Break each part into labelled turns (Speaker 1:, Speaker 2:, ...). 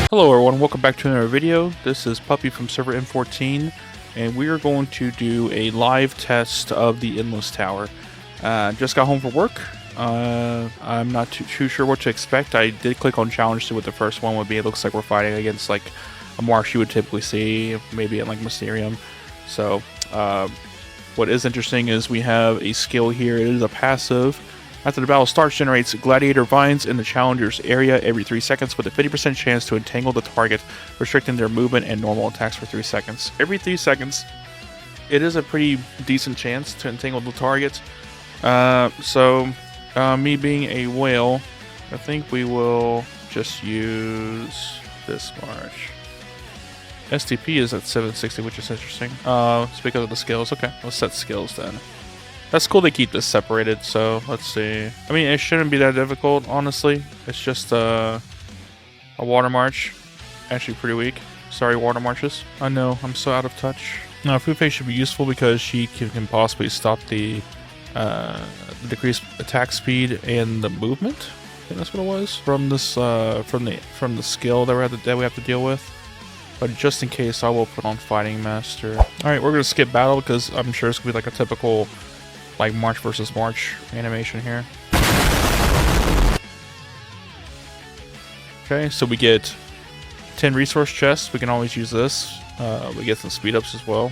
Speaker 1: Hello everyone, welcome back to another video. This is Puppy from server M14, and we are going to do a live test of the Endless Tower. Just got home from work. I'm not too sure what to expect. I did click on challenge to see what the first one would be. It looks like we're fighting against like a marsh you would typically see, maybe in like Mysterium. So what is interesting is we have a skill here. It is a passive. After the battle starts, generates gladiator vines in the challenger's area every 3 seconds with a 50% chance to entangle the target, restricting their movement and normal attacks for 3 seconds. Every 3 seconds, it is a pretty decent chance to entangle the target. Me being a whale, I think we will just use this march. STP is at 760, which is interesting. It's because of the skills. Okay, let's set skills then. That's cool they keep this separated, so let's see. I mean, it shouldn't be that difficult, honestly. It's just a water march. Actually pretty weak. Sorry, water marches. I know, I'm so out of touch. Now, Food Face should be useful because she can possibly stop the decreased attack speed and the movement. I think that's what it was from this from the skill that we have to deal with. But just in case, I will put on Fighting Master. All right, we're gonna skip battle because I'm sure it's gonna be like a typical like March versus March animation here. Okay, so we get 10 resource chests. We can always use this. We get some speed ups as well.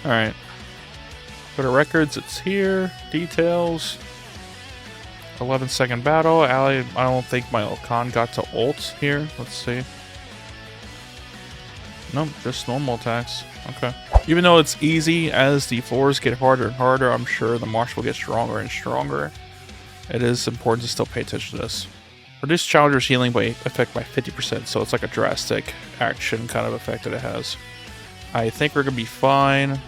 Speaker 1: Alright. Go to records, it's here. Details. 11-second battle. I don't think my Khan got to ult here. Let's see. Nope, just normal attacks. Okay. Even though it's easy, as the floors get harder and harder, I'm sure the march will get stronger and stronger. It is important to still pay attention to this. Reduce challenger's healing effect by 50%, so it's like a drastic action kind of effect that it has. I think we're gonna be fine.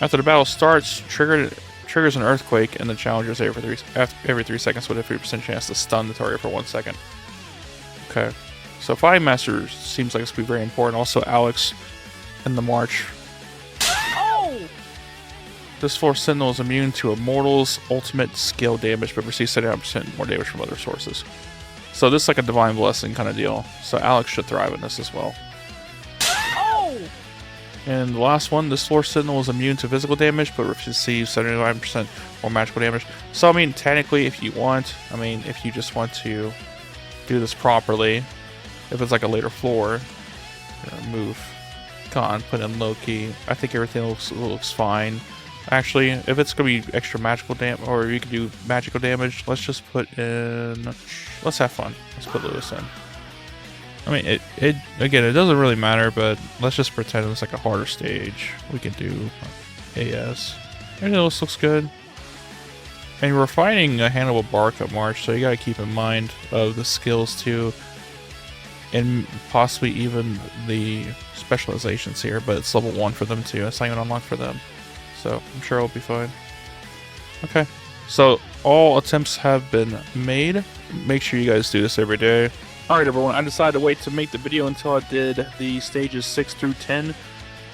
Speaker 1: After the battle starts, triggers an earthquake in the challenger's every 3 seconds with a 50% chance to stun the target for 1 second. Okay. So Fighting Master seems like it's going to be very important. Also Alex in the march. Oh! This Force Sentinel is immune to Immortals' ultimate skill damage, but receives 79% more damage from other sources. So this is like a Divine Blessing kind of deal. So Alex should thrive in this as well. Oh! And the last one, this Force Sentinel is immune to physical damage, but receives 79% more magical damage. So I mean, technically, if you just want to do this properly, if it's like a later floor, move Khan, put in Loki. I think everything looks fine. Actually, if it's gonna be extra magical damage, or you can do magical damage, let's just put in. Let's have fun. Let's put Lewis in. I mean, again, it doesn't really matter, but let's just pretend it's like a harder stage. We can do AS. Everything else looks good. And we're fighting a Hannibal Barca March, so you gotta keep in mind of the skills too. And possibly even the specializations here, but it's level 1 for them too. It's not even unlocked for them. So I'm sure it'll be fine. Okay. So all attempts have been made. Make sure you guys do this every day. Alright everyone, I decided to wait to make the video until I did the stages 6 through 10.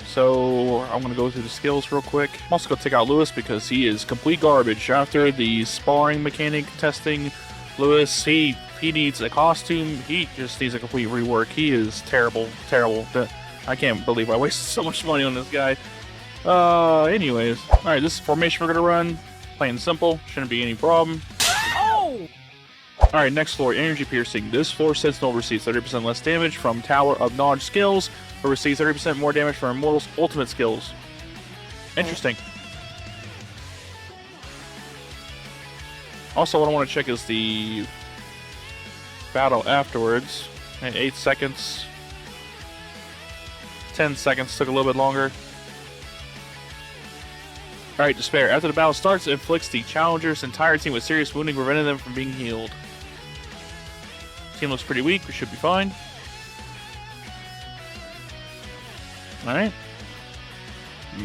Speaker 1: So I'm going to go through the skills real quick. I'm also going to take out Lewis because he is complete garbage. After the sparring mechanic testing, Lewis, he needs a costume. He just needs a complete rework. He is terrible. I can't believe I wasted so much money on this guy. Anyways. Alright, this is the formation we're going to run. Plain and simple. Shouldn't be any problem. Oh! Alright, next floor, Energy Piercing. This floor Sentinel receives 30% less damage from Tower of Knowledge skills, but receives 30% more damage from Immortals' ultimate skills. Interesting. Also, what I want to check is the battle afterwards. And 8 seconds. 10 seconds, took a little bit longer. Alright, Despair. After the battle starts, it inflicts the challenger's entire team with serious wounding, preventing them from being healed. Team looks pretty weak, we should be fine. Alright.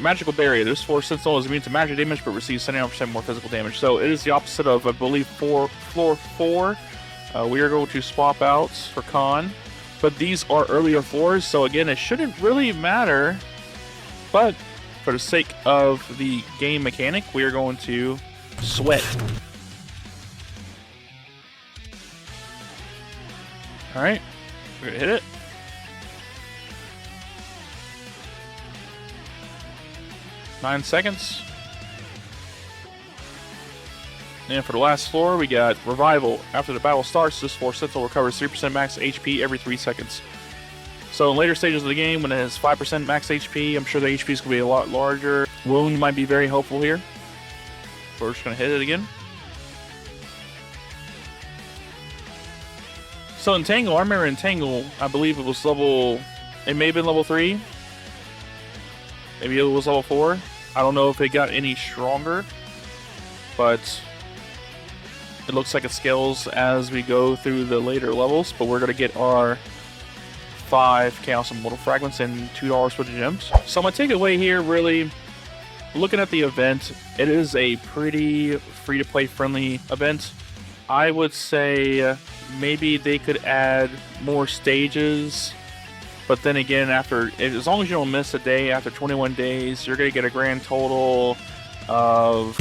Speaker 1: Magical Barrier. This Force Sentinel is immune to magic damage, but receives 79% more physical damage. So it is the opposite of, I believe, floor 4. We are going to swap out for Khan. But these are earlier floors, so again, it shouldn't really matter. But for the sake of the game mechanic, we are going to sweat. Alright. We're gonna hit it. Nine seconds. And for the last floor, we got Revival. After the battle starts, this floor Sentinel recovers 3% max HP every 3 seconds. So in later stages of the game, when it has 5% max HP, I'm sure the HP is going to be a lot larger. Wound might be very helpful here. We're just going to hit it again. So Entangle, I remember Entangle, I believe it was level... It may have been level 3. Maybe it was level 4. I don't know if it got any stronger. But... it looks like it scales as we go through the later levels, but we're going to get our 5 Chaos Immortal Fragments and $2 worth of gems. So my takeaway here, really, looking at the event, it is a pretty free-to-play friendly event. I would say maybe they could add more stages, but then again, as long as you don't miss a day after 21 days, you're going to get a grand total of...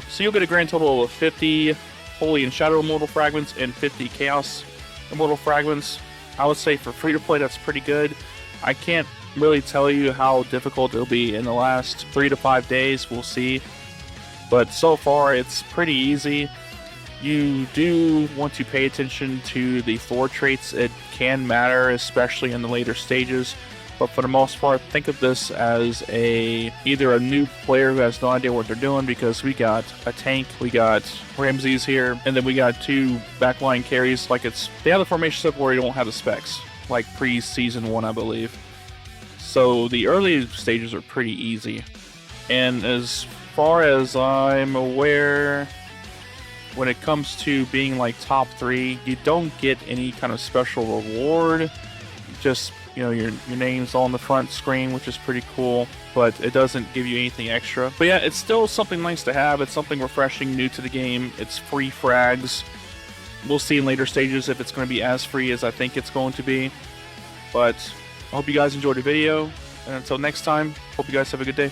Speaker 1: So you'll get a grand total of 50 Holy and Shadow Immortal Fragments and 50 Chaos Immortal Fragments. I would say for free-to-play, that's pretty good. I can't really tell you how difficult it'll be in the last 3 to 5 days. We'll see. But so far, it's pretty easy. You do want to pay attention to the floor traits. It can matter, especially in the later stages. But for the most part, think of this as either a new player who has no idea what they're doing, because we got a tank, we got Ramses here, and then we got 2 backline carries. Like they have the formation stuff where you don't have the specs, like pre-season 1, I believe. So the early stages are pretty easy. And as far as I'm aware, when it comes to being like top 3, you don't get any kind of special reward. Just, you know, your name's on the front screen, which is pretty cool, but it doesn't give you anything extra. But yeah, it's still something nice to have. It's something refreshing, new to the game. It's free frags. We'll see in later stages if it's going to be as free as I think it's going to be. But I hope you guys enjoyed the video, and until next time, hope you guys have a good day.